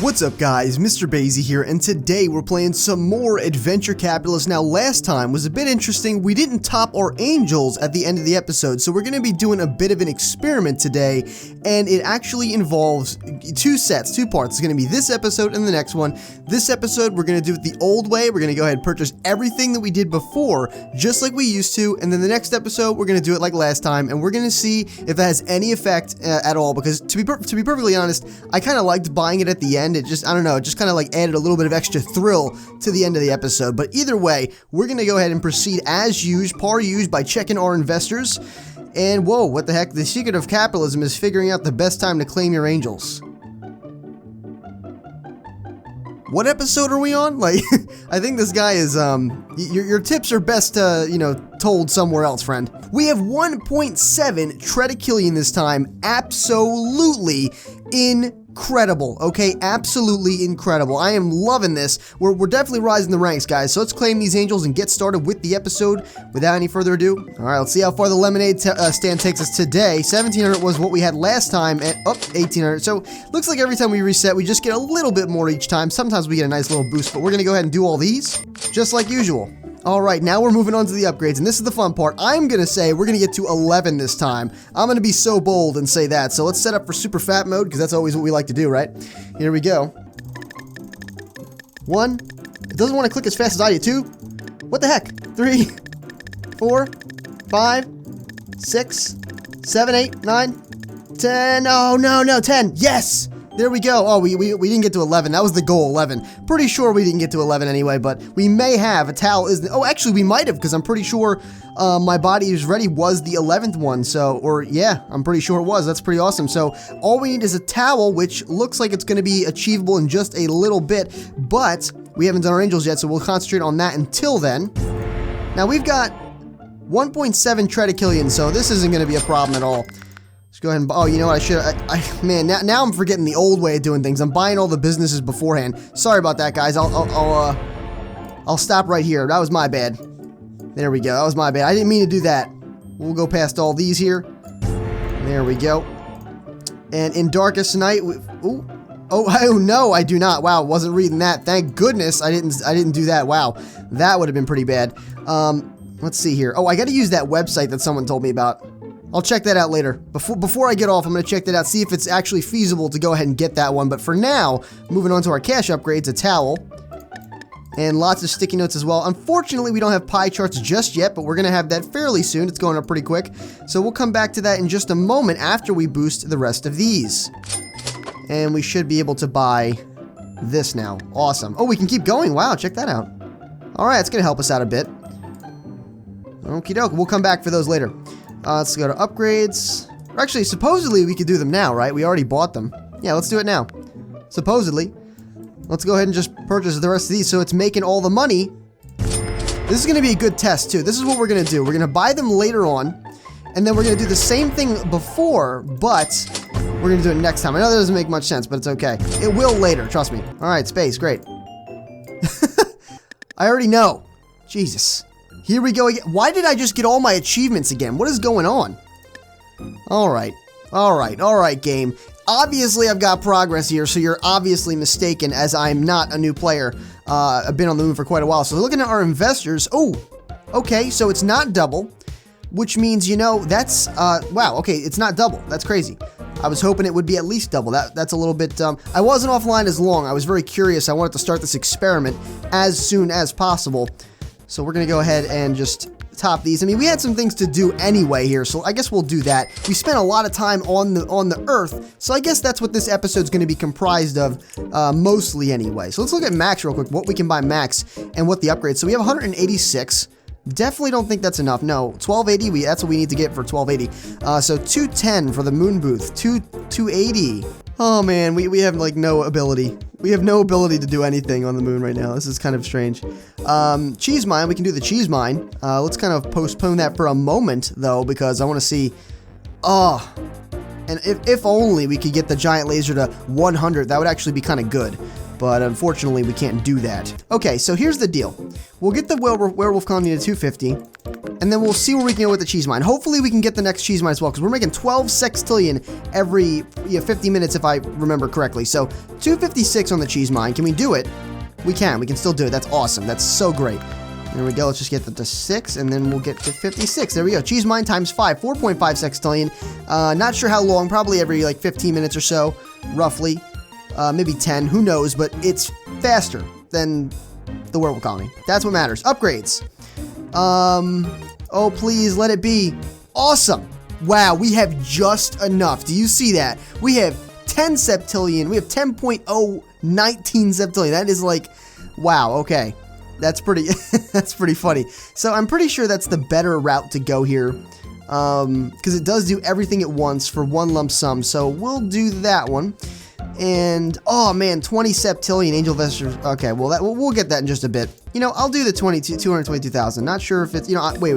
What's up guys, MrBayeasy here, and today we're playing some more Adventure Capitalist. Now last time was a bit interesting. We didn't top our angels at the end of the episode, so we're going to be doing a bit of an experiment today, and it actually involves two parts. It's going to be this episode and the next one. This episode we're going to do it the old way. We're going to go ahead and purchase everything that we did before, just like we used to, and then the next episode we're going to do it like last time, and we're going to see if that has any effect at all, because to be perfectly honest, I kind of liked buying it at the end. It just, I don't know, it just kind of like added a little bit of extra thrill to the end of the episode. But either way, we're going to go ahead and proceed as usual, par usual, by checking our investors. And whoa, what the heck? The secret of capitalism is figuring out the best time to claim your angels. What episode are we on? Like, I think this guy is, your tips are best, you know, told somewhere else, friend. We have 1.7 Tredicillion this time. Absolutely incredible, okay? Absolutely incredible. I am loving this. We're definitely rising the ranks, guys. So let's claim these angels and get started with the episode without any further ado. All right, let's see how far the lemonade stand takes us today. 1,700 was what we had last time, and 1,800. So looks like every time we reset, we just get a little bit more each time. Sometimes we get a nice little boost, but we're gonna go ahead and do all these just like usual. All right, now we're moving on to the upgrades, and this is the fun part. I'm gonna say we're gonna get to 11 this time. I'm gonna be so bold and say that. So let's set up for super fat mode, because that's always what we like to do, right? Here we go. 1. It doesn't want to click as fast as I do. 2. What the heck? 3, 4, 5, 6, 7, 8, 9, 10. Oh, no, 10. Yes! There we go. Oh, we didn't get to 11. That was the goal, 11. Pretty sure we didn't get to 11 anyway, but we may have. A towel is... Oh, actually, we might have, because I'm pretty sure my body is ready was the 11th one. So, or yeah, I'm pretty sure it was. That's pretty awesome. So, all we need is a towel, which looks like it's going to be achievable in just a little bit, but we haven't done our angels yet, so we'll concentrate on that until then. Now, we've got 1.7 Tredicillion, so this isn't going to be a problem at all. Go ahead and, oh, you know what, I should, man, now I'm forgetting the old way of doing things. I'm buying all the businesses beforehand. Sorry about that, guys. I'll stop right here. That was my bad. There we go. That was my bad. I didn't mean to do that. We'll go past all these here. There we go. And in darkest night, oh no, I do not. Wow, wasn't reading that. Thank goodness I didn't do that. Wow, that would have been pretty bad. Let's see here. Oh, I got to use that website that someone told me about. I'll check that out later. Before I get off, I'm going to check that out, see if it's actually feasible to go ahead and get that one. But for now, moving on to our cash upgrades, a towel, and lots of sticky notes as well. Unfortunately, we don't have pie charts just yet, but we're going to have that fairly soon. It's going up pretty quick. So we'll come back to that in just a moment after we boost the rest of these. And we should be able to buy this now. Awesome. Oh, we can keep going. Wow, check that out. All right, it's going to help us out a bit. Okie doke. We'll come back for those later. Let's go to upgrades. Or actually, supposedly we could do them now, right? We already bought them. Yeah, let's do it now. Supposedly. Let's go ahead and just purchase the rest of these so it's making all the money. This is going to be a good test, too. This is what we're going to do. We're going to buy them later on, and then we're going to do the same thing before, but we're going to do it next time. I know that doesn't make much sense, but it's okay. It will later, trust me. All right, space, great. I already know. Jesus. Here we go again. Why did I just get all my achievements again? What is going on? Alright, game. Obviously, I've got progress here, so you're obviously mistaken, as I'm not a new player. I've been on the moon for quite a while. So looking at our investors, oh, okay, so it's not double, which means, you know, that's, wow, okay, it's not double. That's crazy. I was hoping it would be at least double. That's a little bit, I wasn't offline as long. I was very curious. I wanted to start this experiment as soon as possible. So we're going to go ahead and just top these. I mean, we had some things to do anyway here, so I guess we'll do that. We spent a lot of time on the Earth, so I guess that's what this episode's going to be comprised of, mostly anyway. So let's look at max real quick, what we can buy max and what the upgrades. So we have 186. Definitely don't think that's enough. No, 1280, that's what we need to get for 1280. So 210 for the moon booth, 280. Oh man, we have like no ability. We have no ability to do anything on the moon right now. This is kind of strange. Cheese mine, we can do the cheese mine. Let's kind of postpone that for a moment though, because I want to see, and if only we could get the giant laser to 100, that would actually be kind of good. But unfortunately, we can't do that. Okay, so here's the deal. We'll get the werewolf colony to 250, and then we'll see where we can go with the cheese mine. Hopefully we can get the next cheese mine as well, because we're making 12 sextillion every 50 minutes if I remember correctly. So 256 on the cheese mine. Can we do it? We can still do it. That's awesome. That's so great. There we go. Let's just get that to 6, and then we'll get to 56. There we go. Cheese mine times 5, 4.5 sextillion. Not sure how long. Probably every like 15 minutes or so, roughly. Maybe 10. Who knows? But it's faster than the werewolf colony. That's what matters. Upgrades. Oh, please let it be. Awesome. Wow, we have just enough. Do you see that? We have 10 septillion. We have 10.019 septillion. That is like, wow, okay. That's pretty, that's pretty funny. So I'm pretty sure that's the better route to go here. Because it does do everything at once for one lump sum. So we'll do that one. And, oh man, 20 septillion angel investors. Okay, well, we'll get that in just a bit. You know, I'll do the 222,000. Not sure if it's, you know, wait.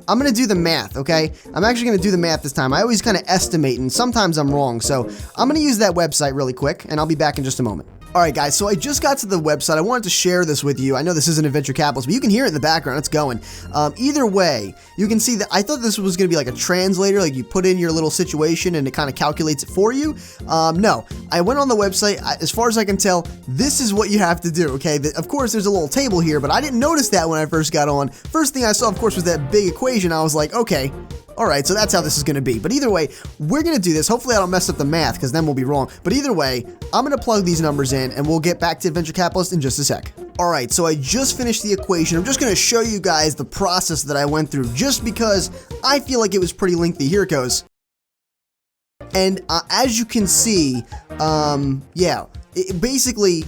I'm going to do the math, okay? I'm actually going to do the math this time. I always kind of estimate, and sometimes I'm wrong. So I'm going to use that website really quick, and I'll be back in just a moment. Alright guys, so I just got to the website. I wanted to share this with you. I know this isn't a venture capitalist, but you can hear it in the background. It's going. Either way, you can see that I thought this was going to be like a translator, like you put in your little situation and it kind of calculates it for you. No, I went on the website. As far as I can tell, this is what you have to do, okay? Of course, there's a little table here, but I didn't notice that when I first got on. First thing I saw, of course, was that big equation. I was like, okay. Alright, so that's how this is going to be. But either way, we're going to do this. Hopefully I don't mess up the math, because then we'll be wrong. But either way, I'm going to plug these numbers in, and we'll get back to Venture Capitalist in just a sec. Alright, so I just finished the equation. I'm just going to show you guys the process that I went through, just because I feel like it was pretty lengthy. Here it goes. And as you can see, basically,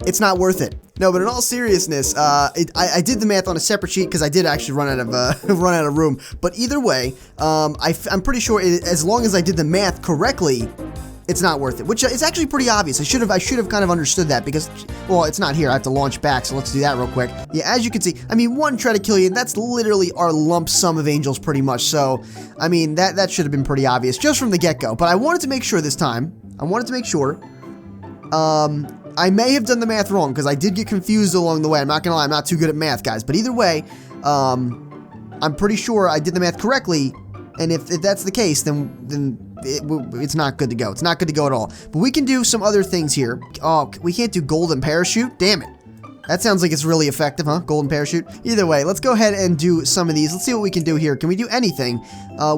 it's not worth it. No, but in all seriousness, I did the math on a separate sheet because I did actually run out of room. But either way, I'm pretty sure as long as I did the math correctly, it's not worth it. Which is actually pretty obvious. I should have kind of understood that because, well, it's not here. I have to launch back, so let's do that real quick. Yeah, as you can see, I mean, 1 tridecillion, that's literally our lump sum of angels, pretty much. So, I mean, that should have been pretty obvious just from the get-go. But I wanted to make sure this time. I may have done the math wrong because I did get confused along the way. I'm not gonna lie, I'm not too good at math, guys. But either way, I'm pretty sure I did the math correctly. And if that's the case, then it's not good to go. It's not good to go at all. But we can do some other things here. Oh, we can't do golden parachute? Damn it. That sounds like it's really effective, huh? Golden parachute. Either way, let's go ahead and do some of these. Let's see what we can do here. Can we do anything?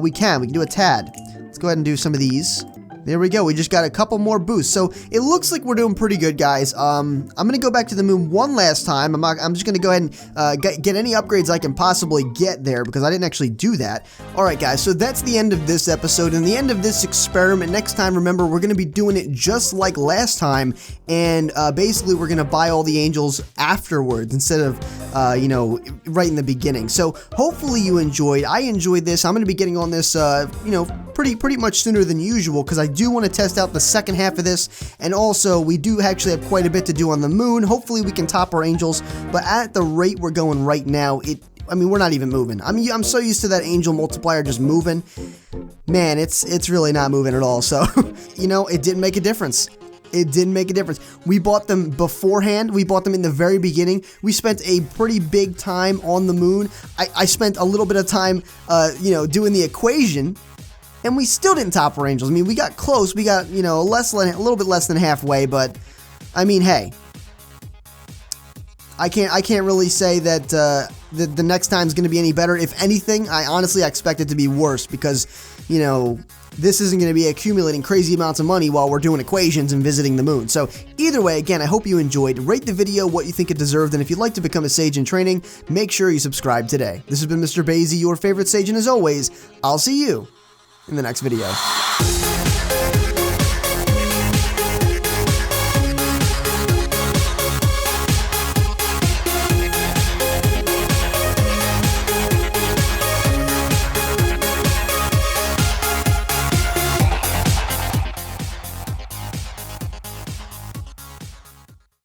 We can do a tad. Let's go ahead and do some of these. There we go. We just got a couple more boosts. So it looks like we're doing pretty good, guys. I'm going to go back to the moon one last time. I'm just going to go ahead and get any upgrades I can possibly get there because I didn't actually do that. All right, guys. So that's the end of this episode and the end of this experiment. Next time, remember, we're going to be doing it just like last time. And basically, we're going to buy all the angels afterwards instead of, you know, right in the beginning. So hopefully you enjoyed. I enjoyed this. I'm going to be getting on this, you know, pretty much sooner than usual because I do want to test out the second half of this, and also we do actually have quite a bit to do on the moon. Hopefully we can top our angels, but at the rate we're going right now, I mean, we're not even moving. I mean, I'm so used to that angel multiplier just moving. Man, it's really not moving at all. So, you know, it didn't make a difference. It didn't make a difference. We bought them beforehand. We bought them in the very beginning. We spent a pretty big time on the moon. I spent a little bit of time, you know, doing the equation. And we still didn't top our angels. I mean, we got close. We got, you know, a little bit less than halfway. But I mean, hey, I can't really say that the next time is going to be any better. If anything, I honestly expect it to be worse because, you know, this isn't going to be accumulating crazy amounts of money while we're doing equations and visiting the moon. So either way, again, I hope you enjoyed. Rate the video what you think it deserved, and if you'd like to become a sage in training, make sure you subscribe today. This has been MrBayeasy, your favorite sage, and as always, I'll see you in the next video.